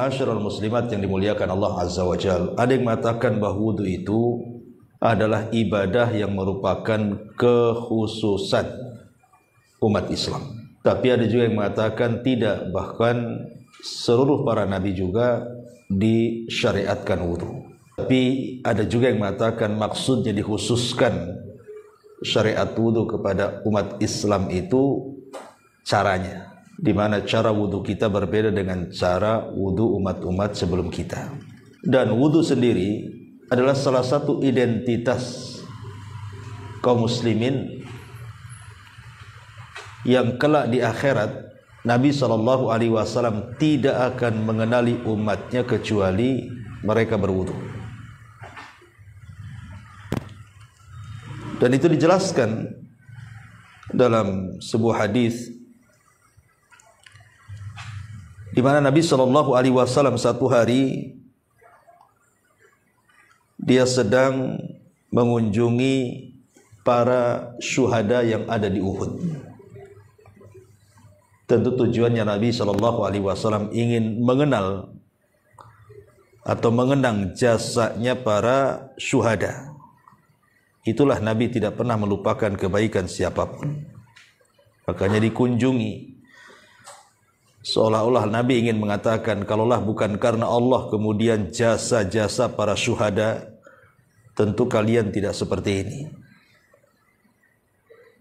ma'asyiral muslimat yang dimuliakan Allah Azza wa Jalla, ada yang mengatakan bahwa wudu itu adalah ibadah yang merupakan kekhususan umat Islam. Tapi ada juga yang mengatakan tidak, bahkan seluruh para nabi juga disyariatkan wudu. Tapi ada juga yang mengatakan maksudnya dikhususkan syariat wudu kepada umat Islam itu caranya, di mana cara wudu kita berbeda dengan cara wudu umat-umat sebelum kita. Dan wudu sendiri adalah salah satu identitas kaum muslimin yang kelak di akhirat Nabi SAW tidak akan mengenali umatnya kecuali mereka berwudu. Dan itu dijelaskan dalam sebuah hadis di mana Nabi SAW satu hari dia sedang mengunjungi para syuhada yang ada di Uhud. Tentu tujuannya Nabi SAW ingin mengenal atau mengenang jasanya para syuhada. Itulah Nabi tidak pernah melupakan kebaikan siapapun. Makanya dikunjungi. Seolah-olah Nabi ingin mengatakan, kalaulah bukan karena Allah kemudian jasa-jasa para syuhada, tentu kalian tidak seperti ini.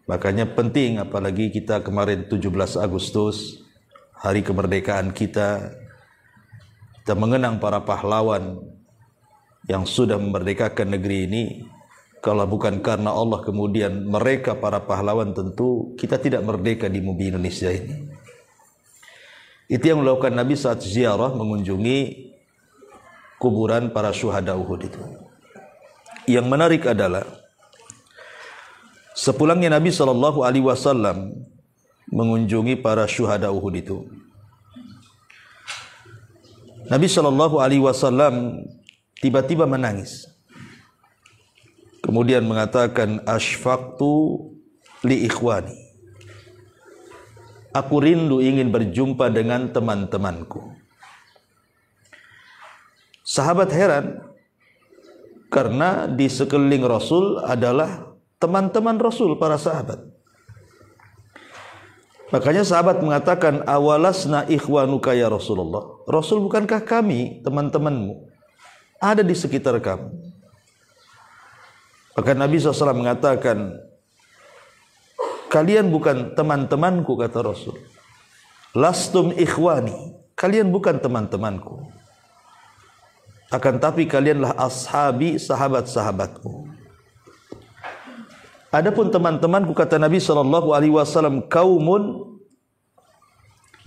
Makanya penting, apalagi kita kemarin 17 Agustus, hari kemerdekaan kita mengenang para pahlawan yang sudah memerdekakan negeri ini. Kalau bukan karena Allah kemudian mereka para pahlawan, tentu kita tidak merdeka di bumi Indonesia ini. Itu yang dilakukan Nabi saat ziarah mengunjungi kuburan para syuhada Uhud itu. Yang menarik adalah sepulangnya Nabi SAW mengunjungi para syuhada Uhud itu, Nabi SAW tiba-tiba menangis. Kemudian mengatakan, asfaqtu li ikhwani. Aku rindu ingin berjumpa dengan teman-temanku. Sahabat heran, karena di sekeliling Rasul adalah teman-teman Rasul, para sahabat. Makanya sahabat mengatakan, awalasna ikhwanuka ya Rasulullah. Rasul, bukankah kami teman-temanmu ada di sekitar kamu? Maka Nabi SAW mengatakan, kalian bukan teman-temanku, kata Rasul. Lastum ikhwani, kalian bukan teman-temanku. Akan tapi kalianlah ashabi, sahabat-sahabatku. Adapun teman-temanku, kata Nabi SAW, kaumun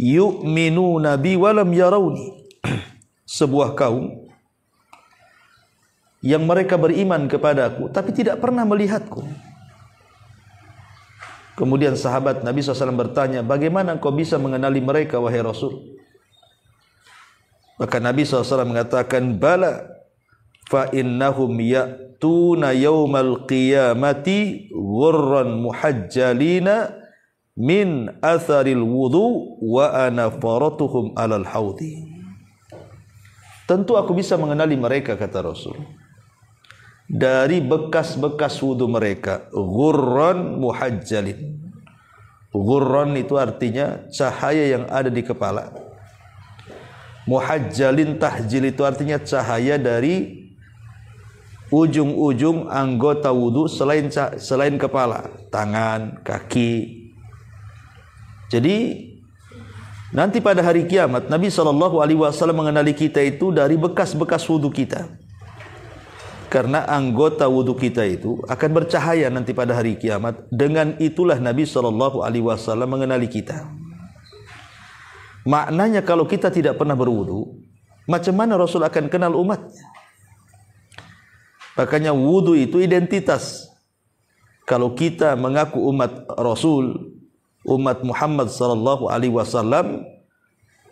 yu'minuna bi walam yarawni. Sebuah kaum yang mereka beriman kepadaku tapi tidak pernah melihatku. Kemudian sahabat Nabi SAW bertanya, bagaimana engkau bisa mengenali mereka, wahai Rasul? Maka Nabi SAW mengatakan, bala fa innahum ya'tuna yawmal qiyamati ghurran muhajjalina min atharil wudu wa ana faratuhum alal haudi. Tentu aku bisa mengenali mereka, kata Rasul, dari bekas-bekas wudu mereka. Ghurran muhajjalin. Ghurran itu artinya cahaya yang ada di kepala. Muhajjalin, tahjil itu artinya cahaya dari ujung-ujung anggota wudu selain kepala, tangan, kaki. Jadi nanti pada hari kiamat Nabi SAW mengenali kita itu dari bekas-bekas wudu kita. Karena anggota wudu kita itu akan bercahaya nanti pada hari kiamat. Dengan itulah Nabi SAW mengenali kita. Maknanya kalau kita tidak pernah berwudu, macam mana Rasul akan kenal umatnya? Makanya wudu itu identitas. Kalau kita mengaku umat Rasul, umat Muhammad SAW,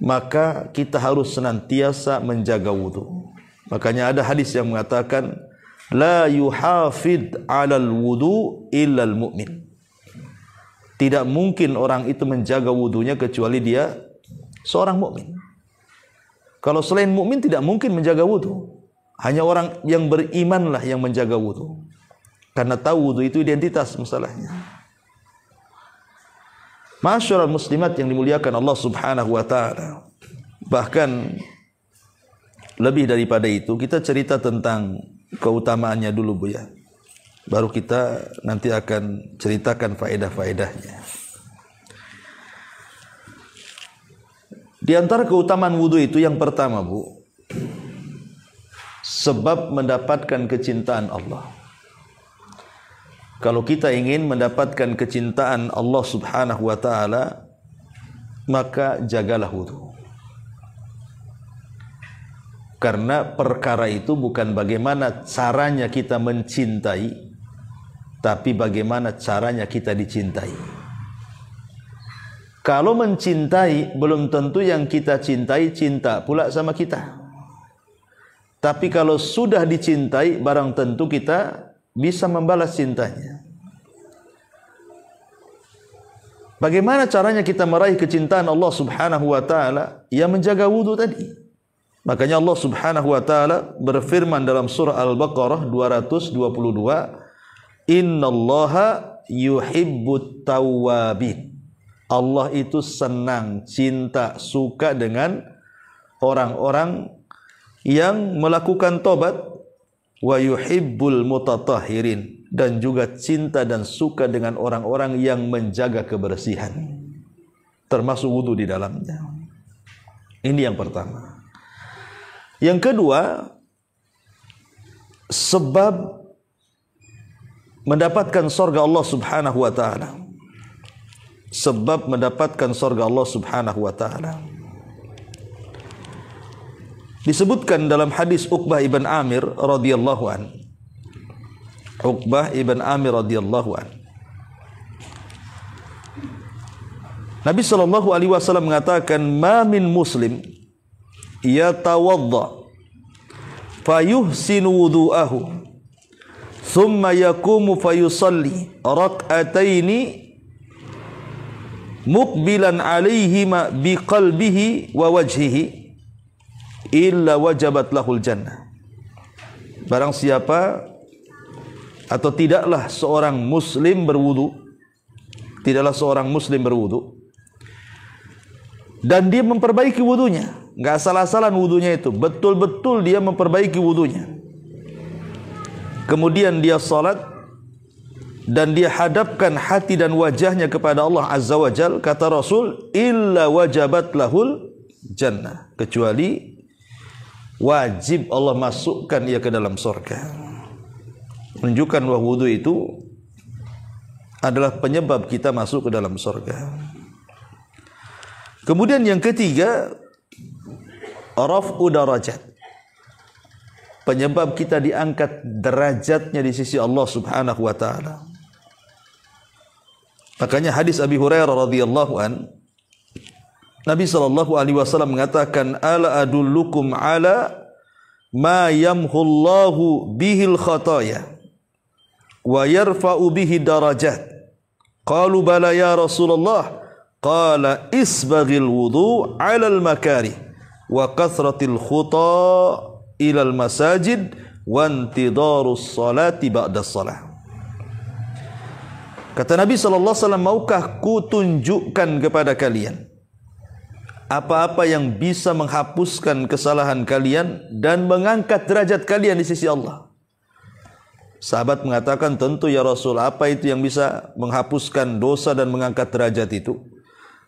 maka kita harus senantiasa menjaga wudu. Makanya ada hadis yang mengatakan, la yuhafid 'alal wudu illal mu'min. Tidak mungkin orang itu menjaga wudunya kecuali dia seorang mukmin. Kalau selain mukmin tidak mungkin menjaga wudu. Hanya orang yang berimanlah yang menjaga wudu. Karena tahu wudu itu identitas masalahnya. Masyarul muslimat yang dimuliakan Allah Subhanahu wa taala. Bahkan lebih daripada itu, kita cerita tentang keutamaannya dulu, Bu ya. Baru kita nanti akan ceritakan faedah-faedahnya. Di antara keutamaan wudu itu yang pertama, Bu, sebab mendapatkan kecintaan Allah. Kalau kita ingin mendapatkan kecintaan Allah Subhanahu wa taala, maka jagalah wudu. Karena perkara itu bukan bagaimana caranya kita mencintai, tapi bagaimana caranya kita dicintai. Kalau mencintai, belum tentu yang kita cintai cinta pula sama kita. Tapi kalau sudah dicintai, barang tentu kita bisa membalas cintanya. Bagaimana caranya kita meraih kecintaan Allah Subhanahu wa taala? Ya menjaga wudu tadi. Makanya Allah Subhanahu wa taala berfirman dalam surah Al-Baqarah 222, "Innallaha yuhibbut tawwabin." Allah itu senang, cinta, suka dengan orang-orang yang melakukan tobat, wa yuhibbul mutatahhirin, dan juga cinta dan suka dengan orang-orang yang menjaga kebersihan, termasuk wudu di dalamnya. Ini yang pertama. Yang kedua, sebab mendapatkan surga Allah Subhanahu wa taala. Sebab mendapatkan surga Allah Subhanahu wa taala. Disebutkan dalam hadis Uqbah ibn Amir radhiyallahu an. Uqbah ibn Amir radhiyallahu an. Nabi sallallahu alaihi wasallam mengatakan, "Ma min muslim yatawadda fayuhsinu wudu'ahu thumma yaqumu fayusalli rak'ataini muqbilan alaihima biqalbihi wa wajhihi illa wajabat lahul jannah." Barang siapa atau tidaklah seorang muslim berwudu, dan dia memperbaiki wudunya, enggak salah-salah wudunya itu, betul-betul dia memperbaiki wudunya, kemudian dia salat dan dia hadapkan hati dan wajahnya kepada Allah Azza wa Jal, kata Rasul, illa wajabat lahul jannah, kecuali wajib Allah masukkan ia ke dalam surga. Menunjukkan bahwa wudu itu adalah penyebab kita masuk ke dalam surga. Kemudian yang ketiga, raf'u darajat, penyebab kita diangkat derajatnya di sisi Allah Subhanahu wa taala. Makanya hadis Abi Hurairah radhiyallahu an, Nabi sallallahu alaihi wasallam mengatakan, "Ala adullukum ala ma yamhullahu bihil khataya wa yarfa'u bihi darajat." Qalu bala ya Rasulullah. Qala isbaghil wudu 'alal makarih wa kathratil khuta ilal masajid wa intidarus salati ba'da salah. Kata Nabi sallallahu alaihi wasallam, "Maukah ku tunjukkan kepada kalian apa-apa yang bisa menghapuskan kesalahan kalian dan mengangkat derajat kalian di sisi Allah?" Sahabat mengatakan, "Tentu ya Rasul, apa itu yang bisa menghapuskan dosa dan mengangkat derajat itu?"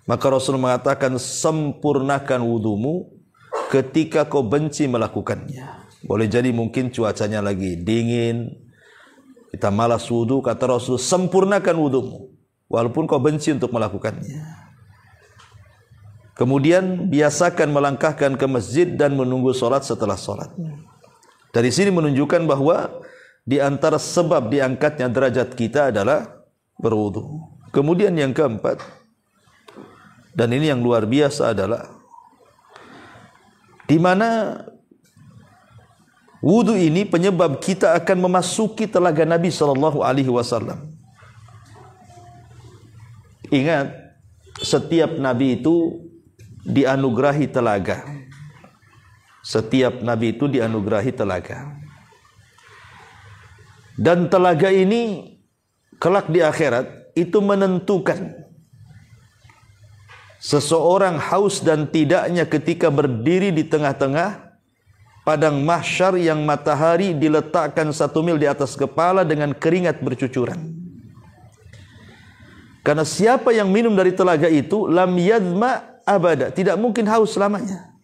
Maka Rasul mengatakan, "Sempurnakan wudumu ketika kau benci melakukannya." Boleh jadi mungkin cuacanya lagi dingin, kita malas wudu, kata Rasul, sempurnakan wudumu walaupun kau benci untuk melakukannya. Kemudian biasakan melangkahkan ke masjid dan menunggu solat setelah solat. Dari sini menunjukkan bahwa di antara sebab diangkatnya derajat kita adalah berwudu. Kemudian yang keempat, dan ini yang luar biasa, adalah di mana wudu ini penyebab kita akan memasuki telaga Nabi sallallahu alaihi wasallam. Ingat, setiap nabi itu dianugerahi telaga. Setiap nabi itu dianugerahi telaga. Dan telaga ini kelak di akhirat itu menentukan seseorang haus dan tidaknya ketika berdiri di tengah-tengah padang mahsyar yang matahari diletakkan 1 mil di atas kepala dengan keringat bercucuran. Karena siapa yang minum dari telaga itu lam yadma abada, tidak mungkin haus selamanya.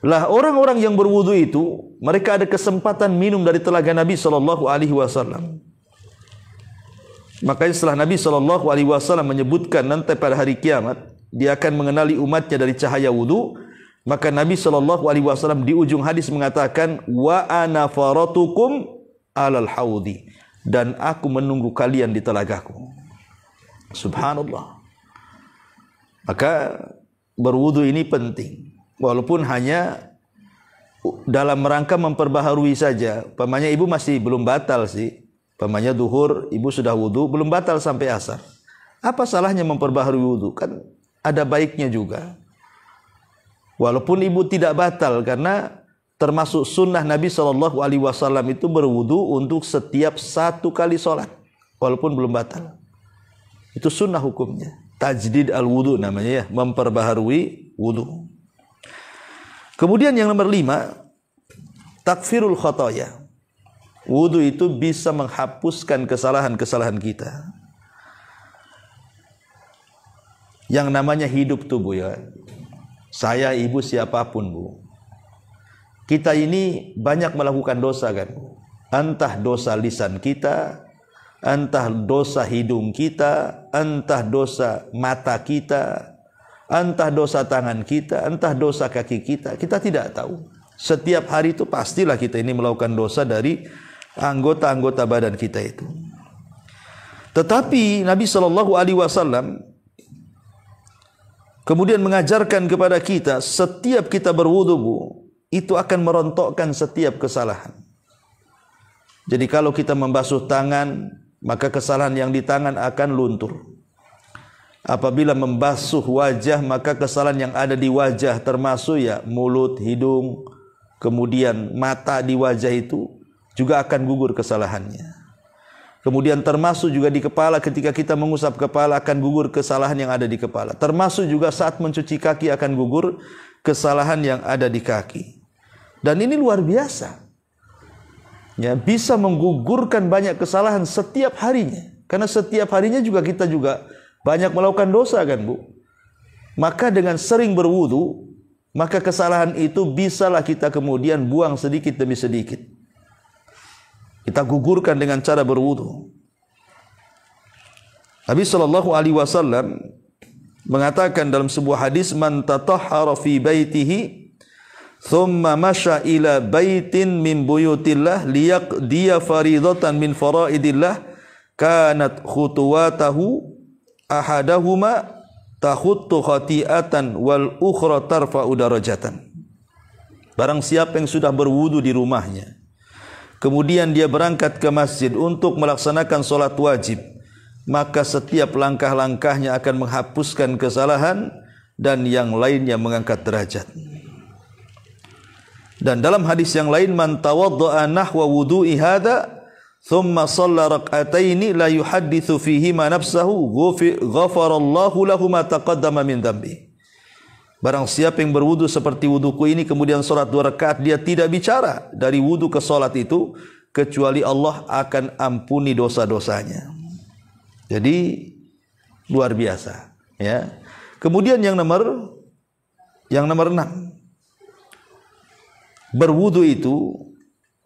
Lah orang-orang yang berwudu itu mereka ada kesempatan minum dari telaga Nabi SAW. Makanya setelah Nabi SAW menyebutkan nanti pada hari kiamat dia akan mengenali umatnya dari cahaya wudu, maka Nabi SAW di ujung hadis mengatakan wa ana faratukum alal haudi, dan aku menunggu kalian di telagaku. Subhanallah. Maka berwudu ini penting, walaupun hanya dalam rangka memperbaharui saja. Pamannya ibu masih belum batal sih. Pamannya duhur, ibu sudah wudu, belum batal sampai asar. Apa salahnya memperbaharui wudu? Kan ada baiknya juga. Walaupun ibu tidak batal, karena termasuk sunnah Nabi SAW itu berwudu untuk setiap 1 kali sholat, walaupun belum batal. Itu sunnah hukumnya. Tajdid al-wudu namanya ya, memperbaharui wudu. Kemudian yang nomor 5, takfirul khotoya. Wudu itu bisa menghapuskan kesalahan-kesalahan kita. Yang namanya hidup tubuh ya. Saya, ibu, siapapun bu, kita ini banyak melakukan dosa kan. Entah dosa lisan kita, entah dosa hidung kita, entah dosa mata kita, entah dosa tangan kita, entah dosa kaki kita. Kita tidak tahu. Setiap hari itu pastilah kita ini melakukan dosa dari anggota-anggota badan kita itu. Tetapi Nabi SAW kemudian mengajarkan kepada kita, setiap kita berwudu bu, itu akan merontokkan setiap kesalahan. Jadi kalau kita membasuh tangan, maka kesalahan yang di tangan akan luntur. Apabila membasuh wajah, maka kesalahan yang ada di wajah termasuk ya mulut, hidung, kemudian mata di wajah itu juga akan gugur kesalahannya. Kemudian termasuk juga di kepala, ketika kita mengusap kepala akan gugur kesalahan yang ada di kepala. Termasuk juga saat mencuci kaki akan gugur kesalahan yang ada di kaki. Dan ini luar biasa. Ya, bisa menggugurkan banyak kesalahan setiap harinya. Karena setiap harinya juga kita juga banyak melakukan dosa kan bu. Maka dengan sering berwudu, maka kesalahan itu bisalah kita kemudian buang sedikit demi sedikit. Kita gugurkan dengan cara berwudu. Nabi SAW mengatakan dalam sebuah hadis, man tatahhara fi baitihi thumma masya ila baitin min buyutillah liyaqdiya faridatan min faraidillah kanat khutuwatahu ahadahuma takhuttu khati'atan wal ukhra tarfa'u darajatan. Barang siapa yang sudah berwudu di rumahnya, kemudian dia berangkat ke masjid untuk melaksanakan solat wajib, maka setiap langkah-langkahnya akan menghapuskan kesalahan dan yang lainnya mengangkat derajat. Dan dalam hadis yang lain, man tawadda'a nahwa wudu'i hadha thumma shalla rak'ataini la yuhadditsu fihi ma nafsahu ghafarallahu lahu ma taqaddama min dhanbi. Barang siapa yang berwudu seperti wuduku ini kemudian salat 2 rakaat, dia tidak bicara dari wudu ke salat itu kecuali Allah akan ampuni dosa-dosanya. Jadi luar biasa ya. Kemudian yang nomor 6, berwudu itu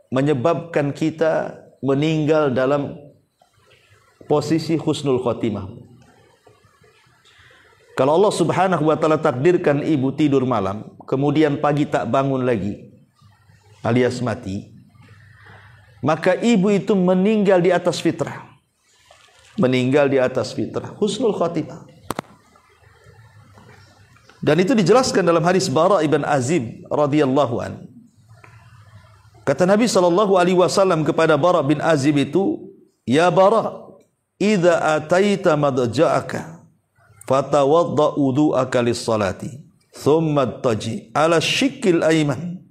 menyebabkan kita meninggal dalam posisi husnul khotimah. Kalau Allah Subhanahu wa taala takdirkan ibu tidur malam, kemudian pagi tak bangun lagi, alias mati, maka ibu itu meninggal di atas fitrah. Meninggal di atas fitrah, husnul khotimah. Dan itu dijelaskan dalam hadis Bara ibn Azib radhiyallahu an. Kata Nabi SAW kepada Bara bin Azib itu, ya Bara, idza ataita madja'aka fatawadda wudu'aka lis-salati thumma taji ala syikil ayman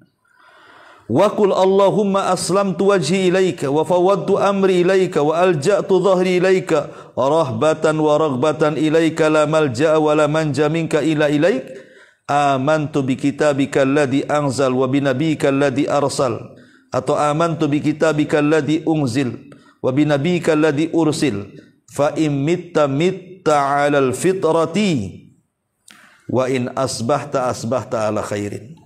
wa qul Allahumma aslamtu wajhi ilaika wa fawwadtu amri ilaika wa alja'tu dhahri ilaika rahbatan wa raghbatan ilaika la malja'a wa la manja minka ila ilaik amantu bi kitabika alladhi anzal wa bi nabiyyika alladhi arsal atau amantu bi kitabika alladhi unzil wa bi nabiyyika alladhi ursil fa in mitta 'alal fitrati wa in asbahta ala khairin.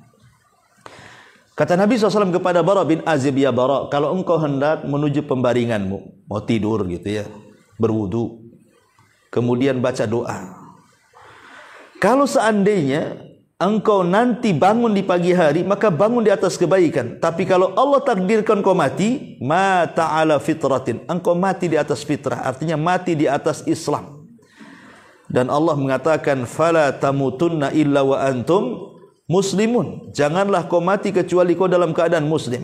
Kata Nabi SAW kepada Bara bin Azib, ya Bara, kalau engkau hendak menuju pembaringanmu, mau tidur gitu ya, berwudu, kemudian baca doa. Kalau seandainya engkau nanti bangun di pagi hari, maka bangun di atas kebaikan. Tapi kalau Allah takdirkan kau mati, mata ala fitratin, engkau mati di atas fitrah, artinya mati di atas Islam. Dan Allah mengatakan, fala tamutunna illa wa antum muslimun, janganlah kau mati kecuali kau dalam keadaan muslim.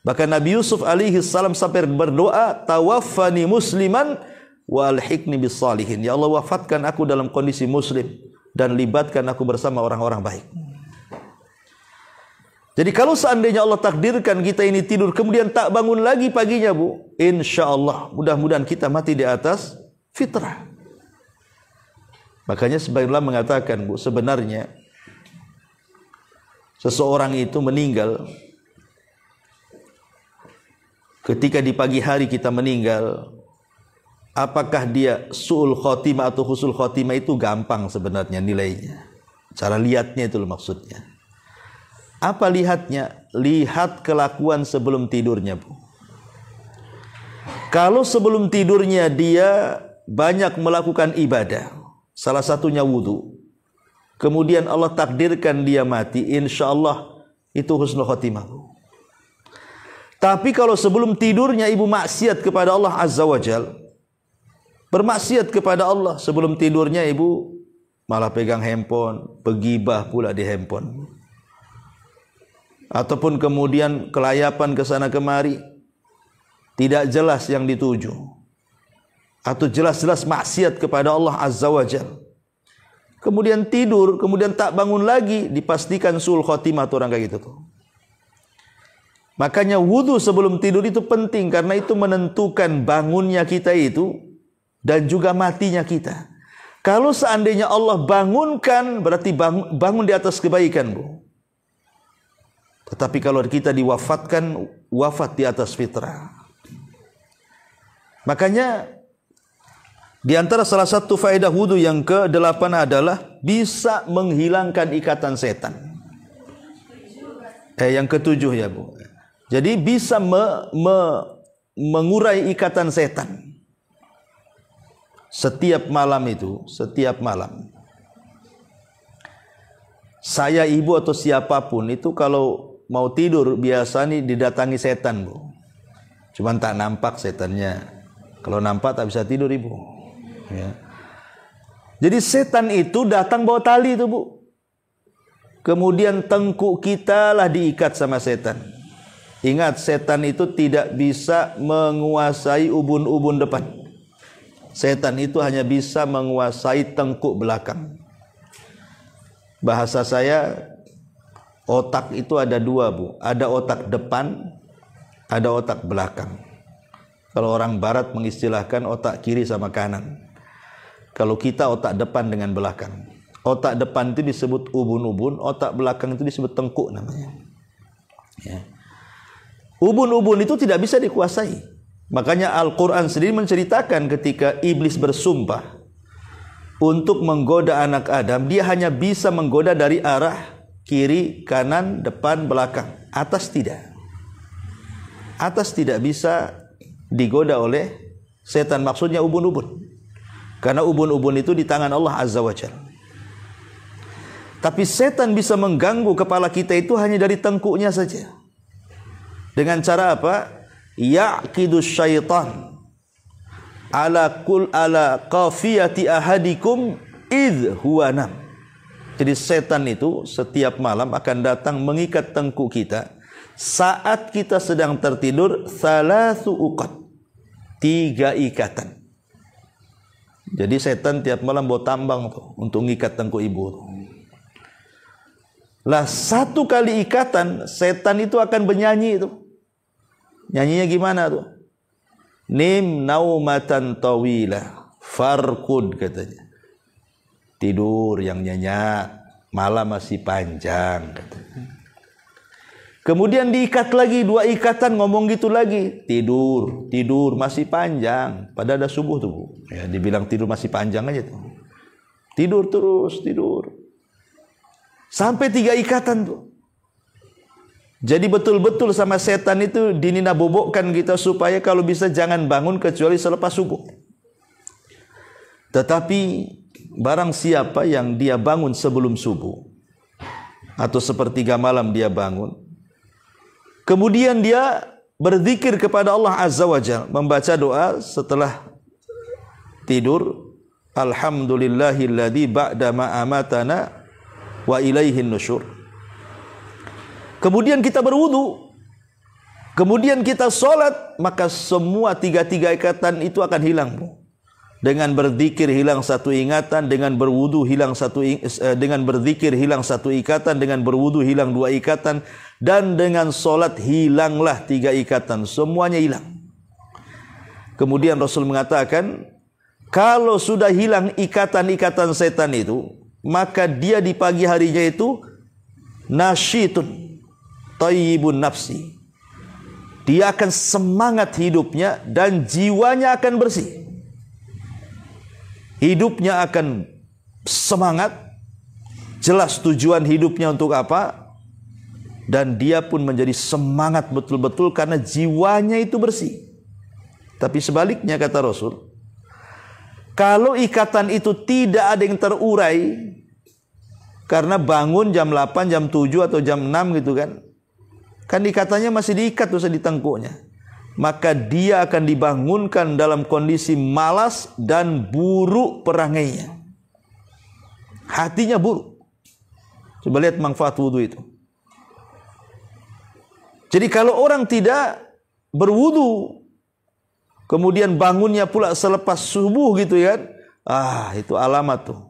Bahkan Nabi Yusuf alaihi salam sampai berdoa, tawaffani musliman wa alhiqni bis salihin, ya Allah wafatkan aku dalam kondisi muslim dan libatkan aku bersama orang-orang baik. Jadi kalau seandainya Allah takdirkan kita ini tidur kemudian tak bangun lagi paginya, Bu, insyaallah mudah-mudahan kita mati di atas fitrah. Makanya sebagian ulama mengatakan, Bu, sebenarnya seseorang itu meninggal ketika di pagi hari kita meninggal, apakah dia su'ul khotimah atau husnul khotimah itu gampang sebenarnya nilainya. Cara lihatnya itu maksudnya. Apa lihatnya? Lihat kelakuan sebelum tidurnya, Bu. Kalau sebelum tidurnya dia banyak melakukan ibadah, salah satunya wudu, kemudian Allah takdirkan dia mati, insyaallah itu husnul khotimah. Tapi kalau sebelum tidurnya ibu maksiat kepada Allah Azza wa Jal, bermaksiat kepada Allah, sebelum tidurnya ibu malah pegang handphone, begibah pula di handphone, ataupun kemudian kelayapan ke sana kemari, tidak jelas yang dituju, atau jelas-jelas maksiat kepada Allah Azza wa Jal, kemudian tidur, kemudian tak bangun lagi, dipastikan su'ul khotimah tuh orang kayak gitu tuh. Makanya wudu sebelum tidur itu penting, karena itu menentukan bangunnya kita itu dan juga matinya kita. Kalau seandainya Allah bangunkan, berarti bangun di atas kebaikan, Bu. Tetapi kalau kita diwafatkan, wafat di atas fitrah. Makanya di antara salah satu faedah wudu yang ke-8 adalah bisa menghilangkan ikatan setan. Yang ke-7 ya, Bu. Jadi bisa mengurai ikatan setan. Setiap malam itu, setiap malam. Saya, ibu atau siapapun itu kalau mau tidur biasa nih didatangi setan, Bu. Cuman tak nampak setannya. Kalau nampak tak bisa tidur, Ibu. Ya. Jadi setan itu datang bawa tali itu, Bu. Kemudian tengkuk kita lah diikat sama setan. Ingat, setan itu tidak bisa menguasai ubun-ubun depan. Setan itu hanya bisa menguasai tengkuk belakang. Bahasa saya, otak itu ada dua, Bu. Ada otak depan, ada otak belakang. Kalau orang barat mengistilahkan otak kiri sama kanan. Kalau kita otak depan dengan belakang. Otak depan itu disebut ubun-ubun, otak belakang itu disebut tengkuk namanya. Ya. Ubun-ubun itu tidak bisa dikuasai. Makanya Al-Quran sendiri menceritakan ketika iblis bersumpah untuk menggoda anak Adam, dia hanya bisa menggoda dari arah kiri, kanan, depan, belakang. Atas tidak. Atas tidak bisa digoda oleh setan, maksudnya ubun-ubun. Karena ubun-ubun itu di tangan Allah Azza wa Jalla. Tapi setan bisa mengganggu kepala kita itu hanya dari tengkuknya saja. Dengan cara apa? Ya'qidu syaitan ala qafiyati ahadikum idh huwa nam. Jadi setan itu setiap malam akan datang mengikat tengkuk kita saat kita sedang tertidur, salasu uqad, 3 ikatan. Jadi setan tiap malam bawa tambang tuh untuk ngikat tengkuk ibu. Lah satu kali ikatan, setan itu akan bernyanyi itu. Nyanyinya gimana tuh? Nim naumatan tawila farkud katanya. Tidur yang nyenyak, malam masih panjang katanya. Kemudian diikat lagi, 2 ikatan ngomong gitu lagi. Tidur masih panjang. Padahal ada subuh tuh. Ya, dibilang tidur masih panjang aja tuh. Tidur terus, tidur. Sampai 3 ikatan tuh. Jadi betul-betul sama setan itu dinina bobokkan kita supaya kalau bisa jangan bangun kecuali selepas subuh. Tetapi barang siapa yang dia bangun sebelum subuh atau sepertiga malam dia bangun, kemudian dia berzikir kepada Allah Azza wa Jalla, membaca doa setelah tidur, alhamdulillahilladzi ba'da ma amatana wa ilaihin nusyur. Kemudian kita berwudu, kemudian kita sholat, maka semua 3 ikatan itu akan hilang. Dengan berzikir hilang 1 ingatan, dengan berwudu hilang dengan berzikir hilang 1 ikatan, dengan berwudu hilang 2 ikatan, dan dengan sholat hilanglah 3 ikatan, semuanya hilang. Kemudian Rasul mengatakan, kalau sudah hilang ikatan-ikatan setan itu, maka dia di pagi harinya itu nasyitun tayyibun nafsi. Dia akan semangat hidupnya dan jiwanya akan bersih. Hidupnya akan semangat, jelas tujuan hidupnya untuk apa, dan dia pun menjadi semangat betul-betul karena jiwanya itu bersih. Tapi sebaliknya kata Rasul, kalau ikatan itu tidak ada yang terurai, karena bangun jam 8, jam 7 atau jam 6 gitu kan ikatannya masih diikat tuh di tengkuknya, maka dia akan dibangunkan dalam kondisi malas dan buruk perangainya. Hatinya buruk. Coba lihat manfaat wudu itu. Jadi kalau orang tidak berwudu, kemudian bangunnya pula selepas subuh gitu kan, itu alamat tuh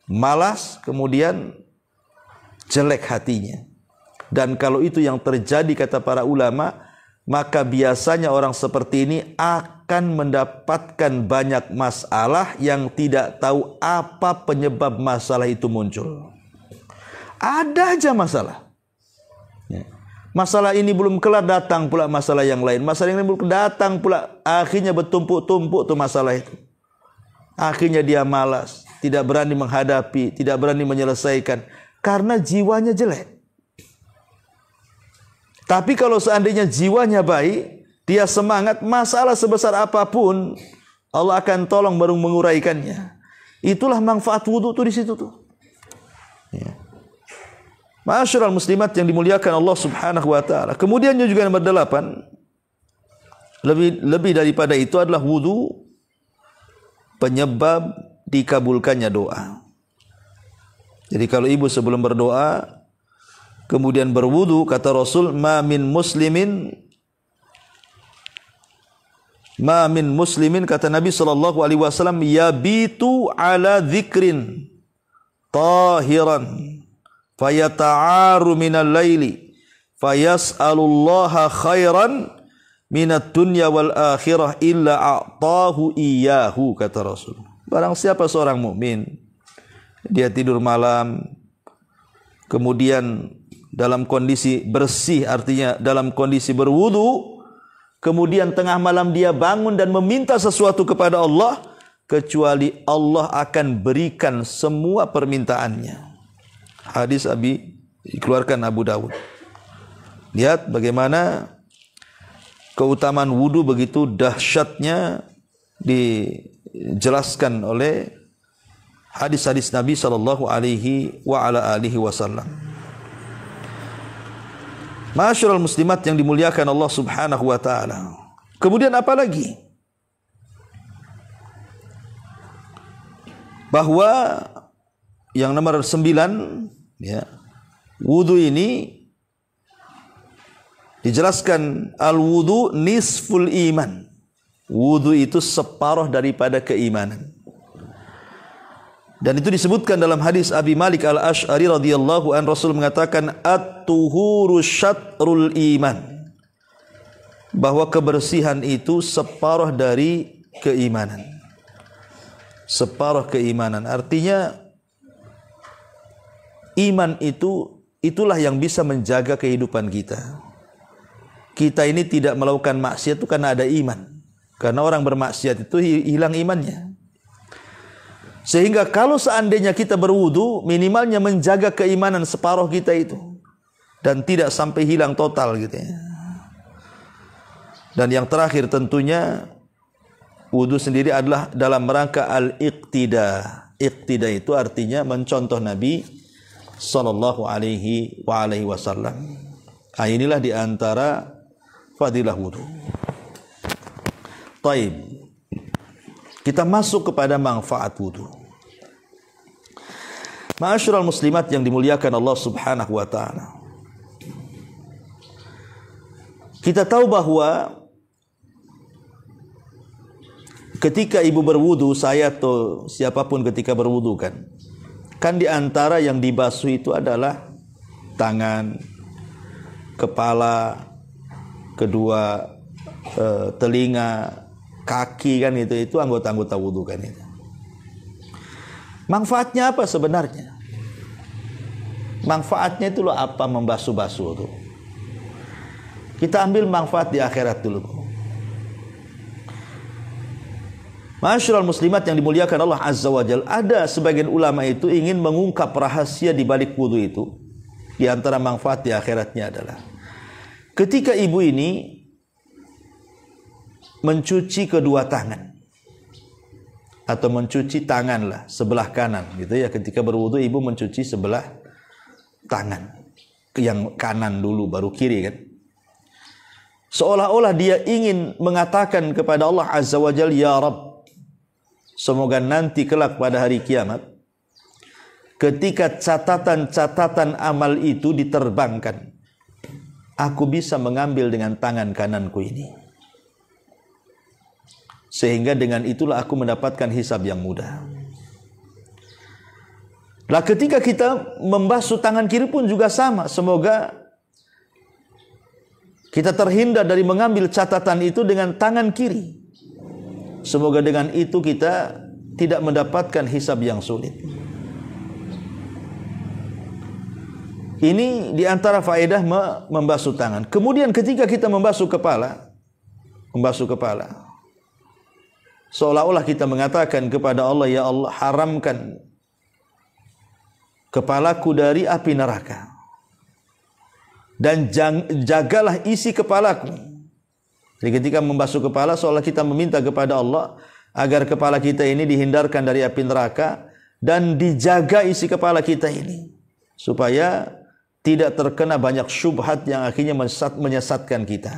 malas, kemudian jelek hatinya. Dan kalau itu yang terjadi kata para ulama, maka biasanya orang seperti ini akan mendapatkan banyak masalah yang tidak tahu apa penyebab masalah itu muncul. Ada aja masalah. Masalah ini belum kelar, datang pula masalah yang lain. Masalah yang lain belum datang pula, akhirnya bertumpuk-tumpuk tuh masalah itu. Akhirnya dia malas, tidak berani menghadapi, tidak berani menyelesaikan, karena jiwanya jelek. Tapi kalau seandainya jiwanya baik, dia semangat, masalah sebesar apapun Allah akan tolong baru menguraikannya. Itulah manfaat wudu tuh di situ tuh. Ya. Ma'asyiral muslimat yang dimuliakan Allah Subhanahu wa taala. Kemudian juga nomor 8, lebih daripada itu adalah wudu penyebab dikabulkannya doa. Jadi kalau ibu sebelum berdoa kemudian berwudu, kata Rasul, ma min muslimin kata Nabi SAW, yabitu ala dzikrin tahiran fayata'aru minal laili fayas'alullaha khairan minat dunya wal akhirah illa a'tahu iyyahu, kata Rasul. Barang siapa seorang mukmin, dia tidur malam, kemudian dalam kondisi bersih, artinya dalam kondisi berwudu, kemudian tengah malam dia bangun dan meminta sesuatu kepada Allah, kecuali Allah akan berikan semua permintaannya. Hadis dikeluarkan Abu Dawud. Lihat bagaimana keutamaan wudu begitu dahsyatnya dijelaskan oleh hadis-hadis Nabi sallallahu alaihi wasallam. Ma'asyiral muslimat yang dimuliakan Allah Subhanahu wa taala. Kemudian apa lagi? Bahwa yang nomor 9, ya, wudu ini dijelaskan al-wudu nisful iman. Wudu itu separuh daripada keimanan. Dan itu disebutkan dalam hadis Abi Malik Al-Asy'ari radhiyallahu an, Rasul mengatakan at-tuhuru syatrul iman, bahwa kebersihan itu separuh dari keimanan. Separuh keimanan artinya iman itulah yang bisa menjaga kehidupan kita. Kita ini tidak melakukan maksiat itu karena ada iman. Karena orang bermaksiat itu hilang imannya. Sehingga kalau seandainya kita berwudu, minimalnya menjaga keimanan separuh kita itu, dan tidak sampai hilang total gitu ya. Dan yang terakhir tentunya wudu sendiri adalah dalam rangka al-iqtida. Iqtida itu artinya mencontoh Nabi sallallahu alaihi wasallam. Nah, inilah diantara fadilah wudu. Taib. Kita masuk kepada manfaat wudu. Ma'asyiral muslimat yang dimuliakan Allah Subhanahu wa taala. Kita tahu bahwa ketika ibu berwudu, saya atau siapapun ketika berwudu kan di antara yang dibasuh itu adalah tangan, kepala, kedua telinga, kaki kan, itu anggota-anggota wudu kan itu. Manfaatnya apa sebenarnya? Manfaatnya itu loh apa membasuh-basuh itu. Kita ambil manfaat di akhirat dulu. Ma'asyiral muslimat yang dimuliakan Allah Azza wa Jalla, ada sebagian ulama itu ingin mengungkap rahasia di balik wudu itu. Di antara manfaat di akhiratnya adalah ketika ibu ini mencuci kedua tangan atau mencuci tangan lah sebelah kanan gitu ya, ketika berwudu ibu mencuci sebelah tangan yang kanan dulu baru kiri kan, seolah-olah dia ingin mengatakan kepada Allah Azza wa Jalla, ya Rabb, semoga nanti kelak pada hari kiamat ketika catatan-catatan amal itu diterbangkan, aku bisa mengambil dengan tangan kananku ini. Sehingga dengan itulah aku mendapatkan hisab yang mudah. Lah ketika kita membasuh tangan kiri pun juga sama. Semoga kita terhindar dari mengambil catatan itu dengan tangan kiri. Semoga dengan itu kita tidak mendapatkan hisab yang sulit. Ini diantara faedah membasuh tangan. Kemudian ketika kita membasuh kepala, seolah-olah kita mengatakan kepada Allah, ya Allah, haramkan kepalaku dari api neraka dan jagalah isi kepalaku. Jadi ketika membasuh kepala, seolah kita meminta kepada Allah agar kepala kita ini dihindarkan dari api neraka dan dijaga isi kepala kita ini, supaya tidak terkena banyak syubhat yang akhirnya menyesatkan kita.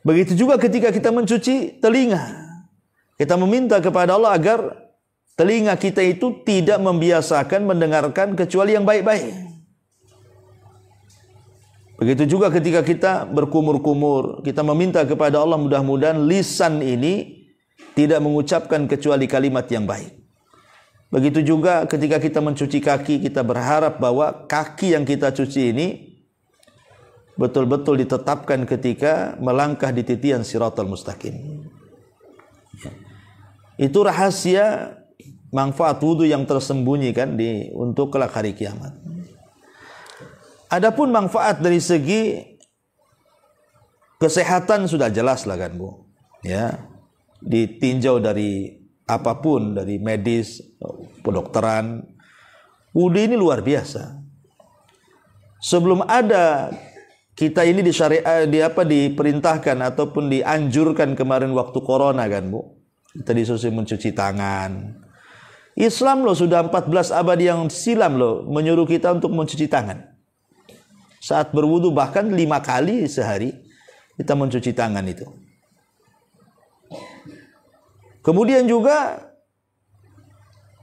Begitu juga ketika kita mencuci telinga, kita meminta kepada Allah agar telinga kita itu tidak membiasakan mendengarkan kecuali yang baik-baik. Begitu juga ketika kita berkumur-kumur, kita meminta kepada Allah mudah-mudahan lisan ini tidak mengucapkan kecuali kalimat yang baik. Begitu juga ketika kita mencuci kaki, kita berharap bahwa kaki yang kita cuci ini betul-betul ditetapkan ketika melangkah di titian Shiratal Mustaqim. Itu rahasia manfaat wudu yang tersembunyi kan untuk kelak hari kiamat. Adapun manfaat dari segi kesehatan sudah jelas lah kan Bu. Ya. Ditinjau dari apapun, dari medis, kedokteran, wudu ini luar biasa. Sebelum ada kita ini diperintahkan ataupun dianjurkan kemarin waktu corona kan Bu, kita disuruh mencuci tangan. Islam loh sudah 14 abad yang silam loh menyuruh kita untuk mencuci tangan. Saat berwudu bahkan 5 kali sehari kita mencuci tangan itu. Kemudian juga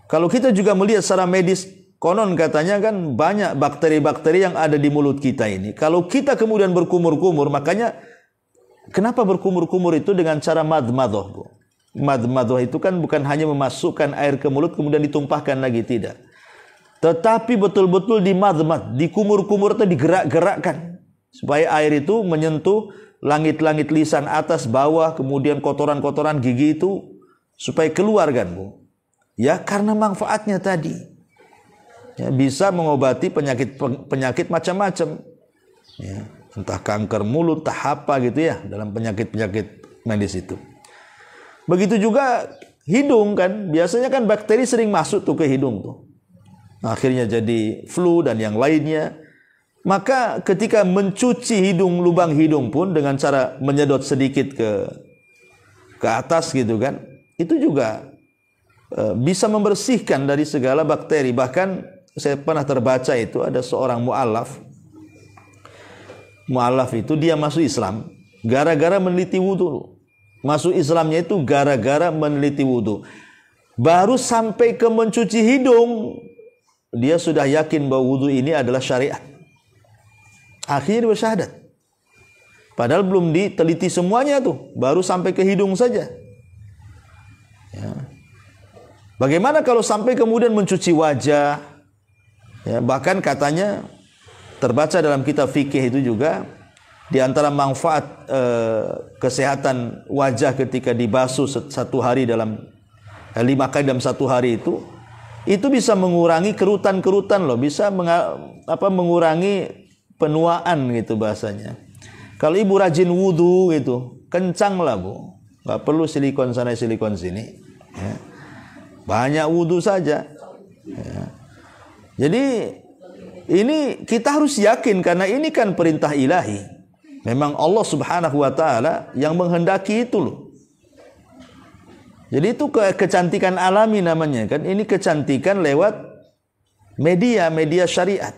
kalau kita juga melihat secara medis, konon katanya kan banyak bakteri-bakteri yang ada di mulut kita ini. Kalau kita kemudian berkumur-kumur, makanya kenapa berkumur-kumur itu dengan cara madmadah Bu? Madmadah itu kan bukan hanya memasukkan air ke mulut kemudian ditumpahkan lagi, tidak. Tetapi betul-betul dimadmad, dikumur-kumur atau digerak-gerakkan supaya air itu menyentuh langit-langit lisan atas bawah, kemudian kotoran-kotoran gigi itu supaya keluar kan, Bu. Ya, karena manfaatnya tadi. Ya, bisa mengobati penyakit macam-macam. Ya, entah kanker mulut, entah apa gitu ya, dalam penyakit-penyakit medis itu. Begitu juga hidung kan, biasanya kan bakteri sering masuk tuh ke hidung tuh. Akhirnya jadi flu dan yang lainnya. Maka ketika mencuci hidung, lubang hidung pun dengan cara menyedot sedikit ke atas gitu kan, itu juga bisa membersihkan dari segala bakteri. Bahkan saya pernah terbaca itu ada seorang mu'alaf. Mu'alaf itu dia masuk Islam gara-gara meneliti wudu. Masuk Islamnya itu gara-gara meneliti wudu. Baru sampai ke mencuci hidung, dia sudah yakin bahwa wudu ini adalah syariat. Akhirnya bersyahadat. Padahal belum diteliti semuanya tuh, baru sampai ke hidung saja. Ya. Bagaimana kalau sampai kemudian mencuci wajah? Ya, bahkan katanya terbaca dalam kitab fikih itu juga, di antara manfaat kesehatan wajah ketika dibasuh satu hari dalam 5 kali dalam satu hari itu bisa mengurangi kerutan-kerutan loh, bisa mengurangi penuaan gitu bahasanya. Kalau ibu rajin wudu gitu, kencang lah Bu, nggak perlu silikon sana silikon sini. Ya. Banyak wudu saja. Ya. Jadi ini kita harus yakin karena ini kan perintah ilahi. Memang Allah Subhanahu wa taala yang menghendaki itu loh. Jadi itu kecantikan alami namanya kan. Ini kecantikan lewat media syariat.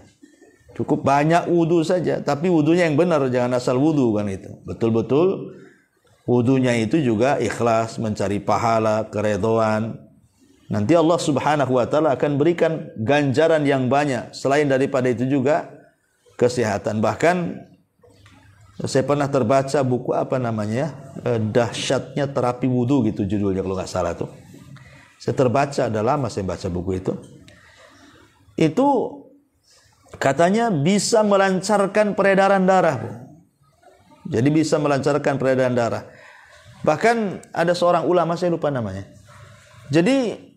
Cukup banyak wudu saja, tapi wudunya yang benar, jangan asal wudu kan itu. Betul-betul wudunya itu juga ikhlas, mencari pahala, keredhaan. Nanti Allah Subhanahu wa taala akan berikan ganjaran yang banyak. Selain daripada itu juga kesehatan. Bahkan saya pernah terbaca buku apa namanya, dahsyatnya terapi wudu gitu judulnya kalau nggak salah tuh. Saya terbaca, ada lama saya baca buku itu. Itu katanya bisa melancarkan peredaran darah, Bu. Jadi bisa melancarkan peredaran darah. Bahkan ada seorang ulama, saya lupa namanya. Jadi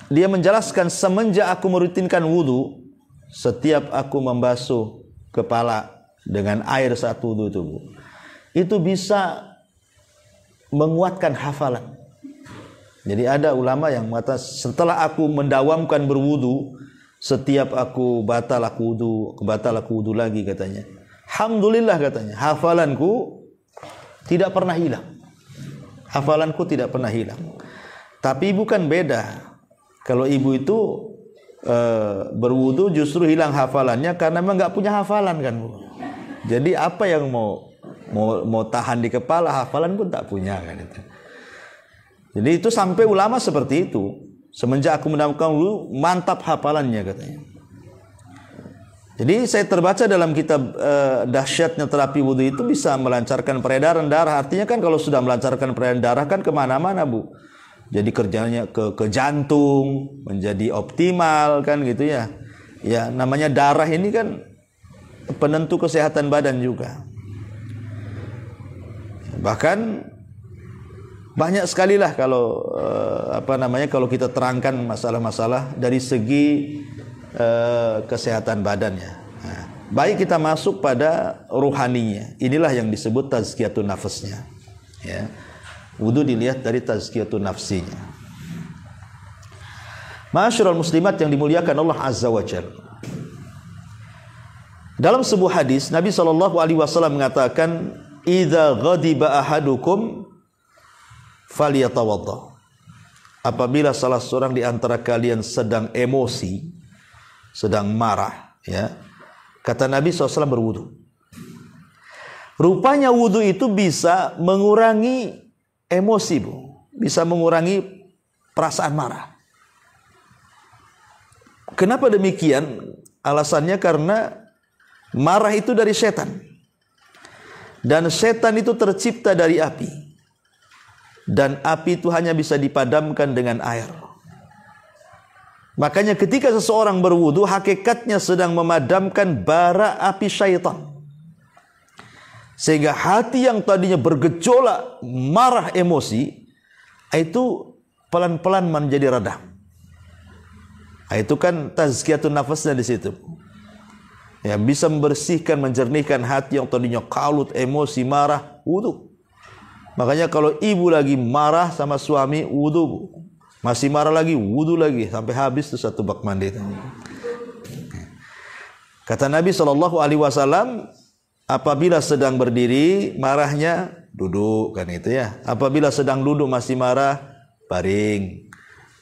dia menjelaskan semenjak aku merutinkan wudu, setiap aku membasuh kepala dengan air saat wudu itu, Bu, itu bisa menguatkan hafalan. Jadi ada ulama yang mengatakan setelah aku mendawamkan berwudu, setiap aku batal aku wudu lagi katanya. Alhamdulillah katanya, hafalanku tidak pernah hilang. Hafalanku tidak pernah hilang. Tapi ibu kan beda. Kalau ibu itu berwudu justru hilang hafalannya karena memang nggak punya hafalan kan, Bu. Jadi apa yang mau tahan di kepala, hafalan pun tak punya kan itu. Jadi itu sampai ulama seperti itu. Semenjak aku mendapatkan wudu, mantap hafalannya katanya. Jadi saya terbaca dalam kitab dahsyatnya terapi wudu itu bisa melancarkan peredaran darah. Artinya kan kalau sudah melancarkan peredaran darah kan kemana-mana, Bu. Jadi kerjanya ke jantung menjadi optimal kan gitu ya. Ya namanya darah ini kan penentu kesehatan badan juga. Bahkan banyak sekali lah kalau kalau kita terangkan masalah-masalah dari segi kesehatan badannya. Nah, baik kita masuk pada ruhaninya. Inilah yang disebut tazkiyatun nafsnya. Ya. Wudu dilihat dari tazkiyatun nafsinya. Ma'asyiral muslimat yang dimuliakan Allah Azza wa Jalla. Dalam sebuah hadis Nabi SAW mengatakan, "Idza ghadiba ahadukum falyatawadda." Apabila salah seorang di antara kalian sedang emosi, sedang marah, ya, kata Nabi SAW berwudu. Rupanya wudu itu bisa mengurangi emosi, Bu, bisa mengurangi perasaan marah. Kenapa demikian? Alasannya karena marah itu dari setan. Dan setan itu tercipta dari api. dan api itu hanya bisa dipadamkan dengan air. Makanya ketika seseorang berwudu, hakikatnya sedang memadamkan bara api syaitan. Sehingga hati yang tadinya bergejolak, marah, emosi, itu pelan-pelan menjadi redam. Itu kan tazkiyatun nafasnya di situ. Ya, bisa membersihkan, menjernihkan hati yang tadinya kalut, emosi, marah, wudu. Makanya kalau ibu lagi marah sama suami, wudu. Masih marah lagi, wudu lagi sampai habis tuh satu bak mandi. Kata Nabi SAW, apabila sedang berdiri marahnya duduk, kan itu ya. Apabila sedang duduk masih marah, baring.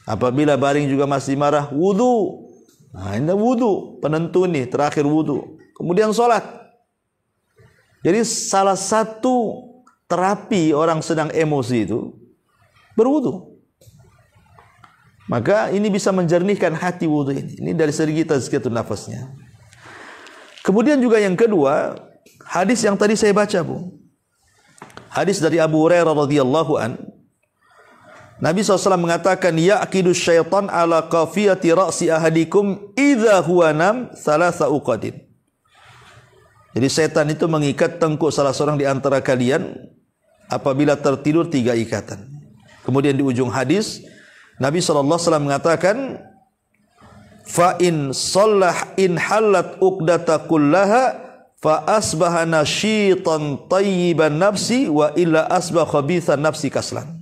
Apabila baring juga masih marah, wudu. Nah, ini wudu, penentu nih, terakhir wudu. Kemudian sholat. Jadi salah satu terapi orang sedang emosi itu berwudu. Maka ini bisa menjernihkan hati wudu ini. Ini dari segi tazkiyatun nafasnya. Kemudian juga yang kedua, hadis yang tadi saya baca, Bu. Hadis dari Abu Hurairah radhiyallahu an. Nabi SAW mengatakan, ya'kidu syaitan ala qafiyati ra'si ahadikum idza huwa nam thalatha uqadin. Jadi setan itu mengikat tengkuk salah seorang di antara kalian apabila tertidur 3 ikatan. Kemudian di ujung hadis Nabi SAW mengatakan, fa in sallah in halat uqdata kullaha fa asbaha nasyitan tayyiban nafsi wa illa asbah khabithan nafsi kaslan.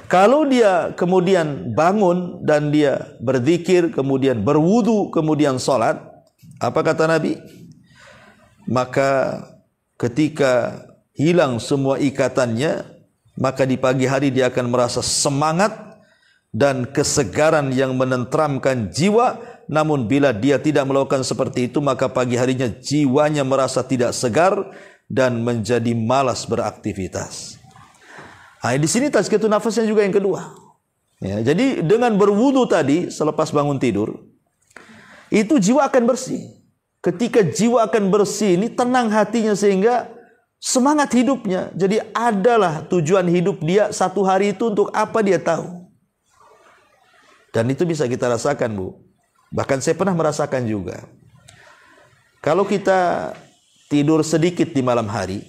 Kalau dia kemudian bangun dan dia berzikir, kemudian berwudu, kemudian salat, apa kata Nabi? Maka ketika hilang semua ikatannya, maka di pagi hari dia akan merasa semangat dan kesegaran yang menenteramkan jiwa. Namun bila dia tidak melakukan seperti itu, maka pagi harinya jiwanya merasa tidak segar dan menjadi malas beraktivitas. Nah, di sini tazkiyatun nafasnya juga yang kedua. Ya, jadi dengan berwudu tadi selepas bangun tidur, itu jiwa akan bersih. Ketika jiwa akan bersih, ini tenang hatinya sehingga semangat hidupnya. Jadi adalah tujuan hidup dia satu hari itu untuk apa dia tahu. Dan itu bisa kita rasakan, Bu. Bahkan saya pernah merasakan juga. Kalau kita tidur sedikit di malam hari,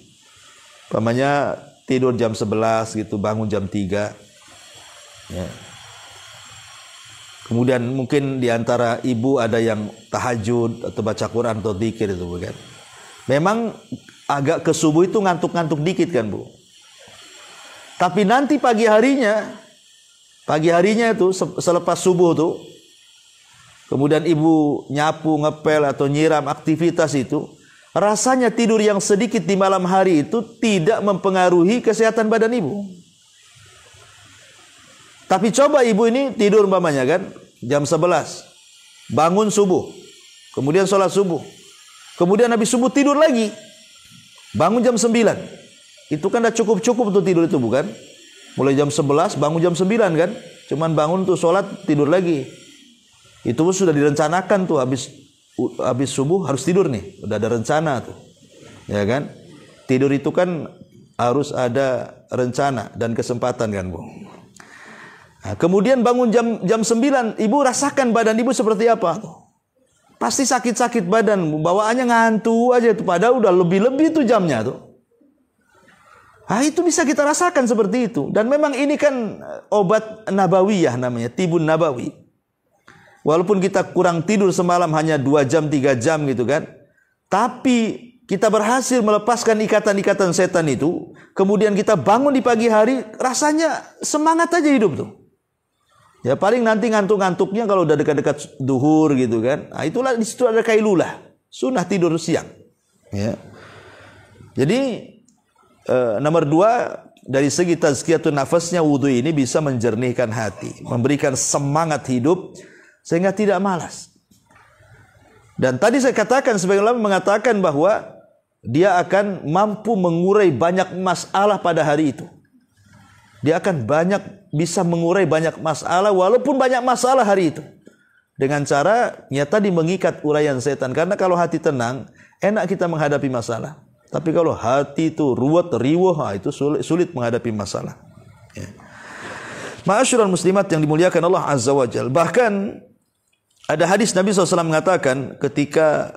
umpamanya tidur jam 11 gitu, bangun jam 3. Ya. Kemudian mungkin di antara ibu ada yang tahajud atau baca Quran atau dzikir itu, bukan? Memang agak ke subuh itu ngantuk-ngantuk dikit kan, Bu. Tapi nanti pagi harinya itu selepas subuh tuh, kemudian ibu nyapu, ngepel atau nyiram aktivitas itu, rasanya tidur yang sedikit di malam hari itu tidak mempengaruhi kesehatan badan ibu. Tapi coba ibu ini tidur umpamanya kan jam 11, bangun subuh, kemudian sholat subuh, kemudian habis subuh tidur lagi, bangun jam 9. Itu kan udah cukup-cukup tuh tidur itu, bukan? Mulai jam 11, bangun jam 9 kan? Cuman bangun tuh sholat, tidur lagi. Itu sudah direncanakan tuh, habis subuh harus tidur nih. Udah ada rencana tuh. Ya kan? Tidur itu kan harus ada rencana dan kesempatan kan, Bu. Nah, kemudian bangun jam 9, ibu rasakan badan ibu seperti apa tuh? Pasti sakit-sakit badan, bawaannya ngantuk aja tuh. Padahal udah lebih-lebih tuh jamnya tuh. Nah, itu bisa kita rasakan seperti itu. Dan memang ini kan obat nabawiyah namanya, tibun nabawi. Walaupun kita kurang tidur semalam hanya 2 jam, 3 jam gitu kan. Tapi kita berhasil melepaskan ikatan-ikatan setan itu. Kemudian kita bangun di pagi hari, rasanya semangat aja hidup tuh. Ya paling nanti ngantuk-ngantuknya kalau udah dekat-dekat duhur gitu kan. Nah, itulah di situ ada kailulah, sunnah tidur siang. Ya. Jadi nomor 2, dari segi tazkiyatun nafasnya wudu ini bisa menjernihkan hati, memberikan semangat hidup sehingga tidak malas. Dan tadi saya katakan, sebagian ulama mengatakan bahwa dia akan mampu mengurai banyak masalah pada hari itu. Dia akan bisa mengurai banyak masalah walaupun banyak masalah hari itu. Dengan cara tadi mengikat uraian setan. Karena kalau hati tenang, enak kita menghadapi masalah. Tapi kalau hati itu ruwet, riweuh, itu sulit menghadapi masalah. Ya. Ma'asyiral muslimat yang dimuliakan Allah Azza wa Jalla. Bahkan ada hadis Nabi SAW mengatakan ketika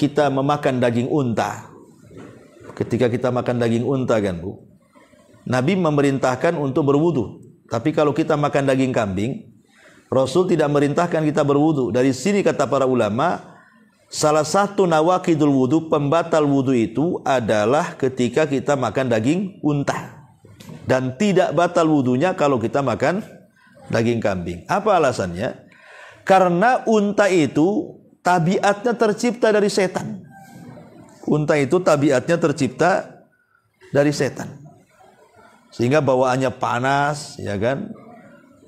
kita memakan daging unta. Ketika kita makan daging unta kan Bu, Nabi memerintahkan untuk berwudu. Tapi kalau kita makan daging kambing, Rasul tidak merintahkan kita berwudu. Dari sini kata para ulama, salah satu nawaqidul wudu, pembatal wudu itu adalah ketika kita makan daging unta. Dan tidak batal wudunya kalau kita makan daging kambing. Apa alasannya? Karena unta itu tabiatnya tercipta dari setan. Unta itu tabiatnya tercipta dari setan. Sehingga bawaannya panas, ya kan?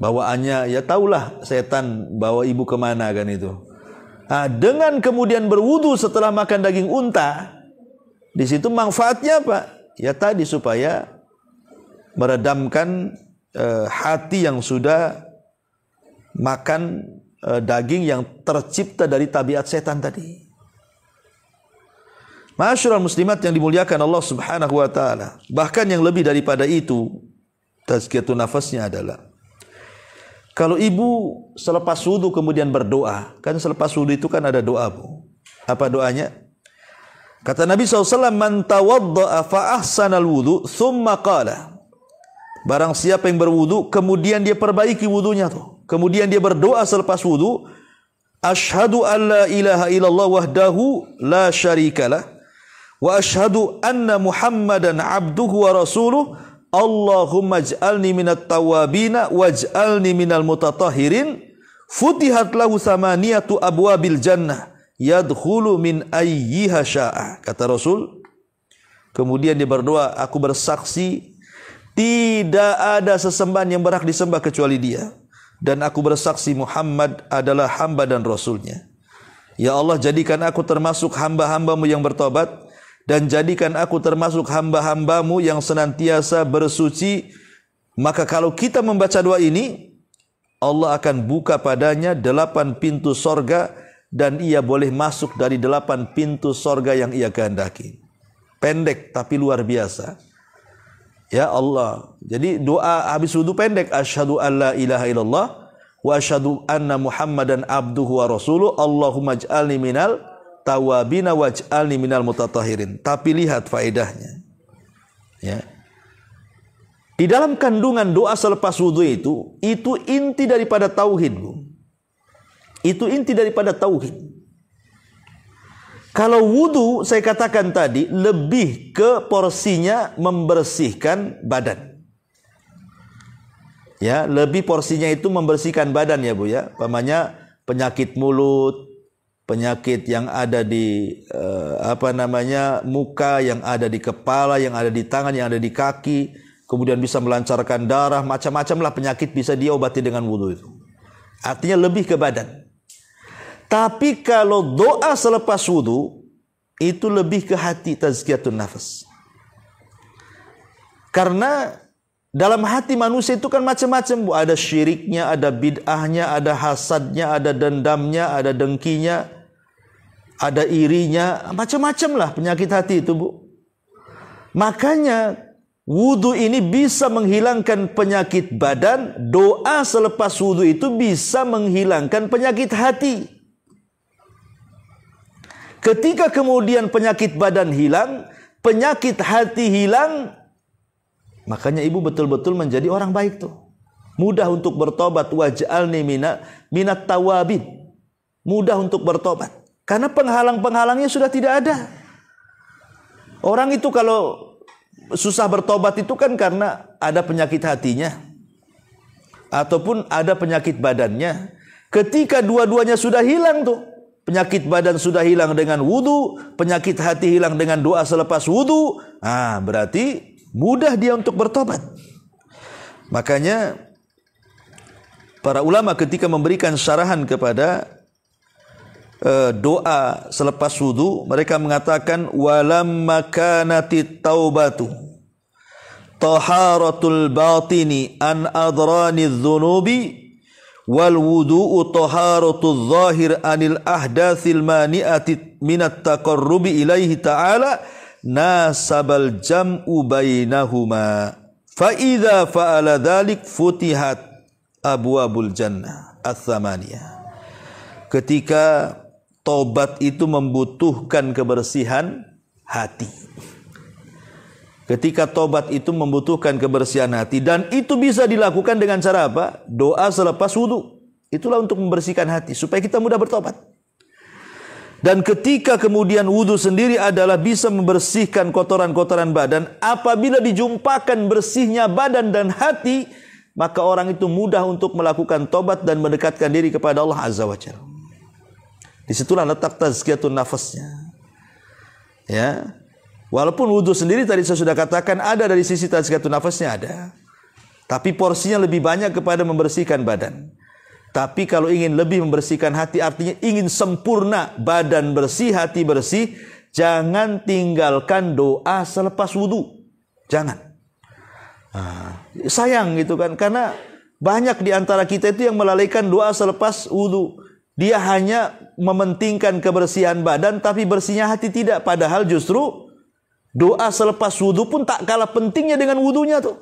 Bawaannya, ya tahulah setan bawa ibu kemana kan itu. Nah, dengan kemudian berwudu setelah makan daging unta, di situ manfaatnya apa? Ya tadi supaya meredamkan hati yang sudah makan daging yang tercipta dari tabiat setan tadi. Ma'asyiral muslimat yang dimuliakan Allah Subhanahu wa taala. Bahkan yang lebih daripada itu, tazkiyatun nafasnya adalah kalau ibu selepas wudu kemudian berdoa, kan selepas wudu itu kan ada doa Bu. Apa doanya? Kata Nabi SAW, man tawadda'a fa ahsanal wudu thumma qala. Barang siapa yang berwudu kemudian dia perbaiki wudunya tuh. Kemudian dia berdoa selepas wudu, asyhadu an la ilaha illallah wahdahu la syarikalah wa asyhadu anna Muhammadan abduhu wa rasuluh. Allahumma ij'alni minat tawabina waj'alni minal mutatahhirin. Futihat lahu samaniyatu abwabil jannah yadkhulu min ayyiha sya'a. Kata Rasul, kemudian dia berdoa, aku bersaksi tidak ada sesembahan yang berhak disembah kecuali Dia, dan aku bersaksi Muhammad adalah hamba dan Rasulnya. Ya Allah, jadikan aku termasuk hamba-hambamu yang bertobat, dan jadikan aku termasuk hamba-hambamu yang senantiasa bersuci. Maka kalau kita membaca doa ini, Allah akan buka padanya 8 pintu sorga, dan ia boleh masuk dari 8 pintu sorga yang ia kehendaki. Pendek tapi luar biasa. Ya Allah. Jadi doa habis wudu pendek. Asyhadu an la ilaha illallah wa asyhadu anna Muhammadan abduhu wa rasuluh. Allahumma ij'alni minal tawabina waj'alni minal mutatahhirin. Tapi lihat faedahnya. Ya. Di dalam kandungan doa selepas wudu itu inti daripada tauhid, Bu. Itu inti daripada tauhid. Kalau wudu, saya katakan tadi, lebih ke porsinya membersihkan badan. Ya, lebih porsinya itu membersihkan badan ya Bu ya. Umpamanya penyakit mulut, penyakit yang ada di muka, yang ada di kepala, yang ada di tangan, yang ada di kaki, kemudian bisa melancarkan darah, macam-macam lah penyakit bisa diobati dengan wudu itu. Artinya lebih ke badan. Tapi kalau doa selepas wudu itu lebih ke hati, tazkiyatun nafas. Karena dalam hati manusia itu kan macam-macam, Bu. Ada syiriknya, ada bid'ahnya, ada hasadnya, ada dendamnya, ada dengkinya, ada irinya, macam-macam lah penyakit hati itu, Bu. Makanya wudu ini bisa menghilangkan penyakit badan, doa selepas wudu itu bisa menghilangkan penyakit hati. Ketika kemudian penyakit badan hilang, penyakit hati hilang, makanya ibu betul-betul menjadi orang baik tuh. Mudah untuk bertobat, waj'alni minat tawabin. Mudah untuk bertobat. Karena penghalang-penghalangnya sudah tidak ada. Orang itu kalau susah bertobat itu kan karena ada penyakit hatinya, ataupun ada penyakit badannya. Ketika dua-duanya sudah hilang tuh, penyakit badan sudah hilang dengan wudu, penyakit hati hilang dengan doa selepas wudu, berarti mudah dia untuk bertobat. Makanya para ulama ketika memberikan syarahan kepada doa selepas wudu, mereka mengatakan walamma kanatit taubatu taharatul batini an adranidz dzunubi wal wudu'u taharatul zahir anil ahdatsil mani'ati minat taqarrubi ilaihi ta'ala nasabal jam'u bainahuma Fa idza fa'ala dzalik futihat abwabul jannah ats-tsamaniyah. Ketika tobat itu membutuhkan kebersihan hati. Ketika tobat itu membutuhkan kebersihan hati, dan itu bisa dilakukan dengan cara apa? Doa selepas wudu. Itulah untuk membersihkan hati supaya kita mudah bertobat. Dan ketika kemudian wudu sendiri adalah bisa membersihkan kotoran-kotoran badan. Apabila dijumpakan bersihnya badan dan hati, maka orang itu mudah untuk melakukan tobat dan mendekatkan diri kepada Allah Azza wa Jalla. Disitulah letak tazkiyatun nafasnya. Ya. Walaupun wudu sendiri tadi saya sudah katakan ada dari sisi tazkiyatun nafasnya ada. Tapi porsinya lebih banyak kepada membersihkan badan. Tapi kalau ingin lebih membersihkan hati, artinya ingin sempurna badan bersih, hati bersih, jangan tinggalkan doa selepas wudu. Jangan. Sayang gitu kan, karena banyak di antara kita itu yang melalaikan doa selepas wudu. Dia hanya mementingkan kebersihan badan, tapi bersihnya hati tidak. Padahal justru doa selepas wudu pun tak kalah pentingnya dengan wudunya tuh.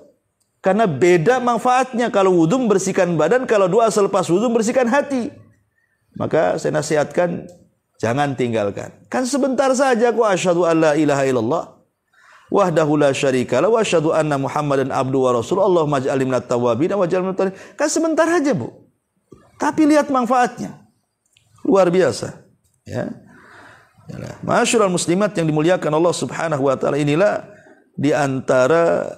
Karena beda manfaatnya. Kalau wudu membersihkan badan, kalau doa selepas wudu membersihkan hati. Maka saya nasihatkan, jangan tinggalkan. Kan sebentar saja kok, asyhadu an la ilaha illallah wahdahu la syarikalah wa asyhadu anna Muhammadan abduhu wa rasul. Allahumma ij'alni minat tawwabin wa ij'alni minat tawwabin. Kan sebentar aja, Bu. Tapi lihat manfaatnya. Luar biasa. Ya. Ma'asyiral muslimat yang dimuliakan Allah Subhanahu wa taala, inilah di antara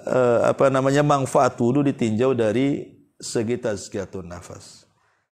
manfaat wudu ditinjau dari segi tazkiyatun nafas.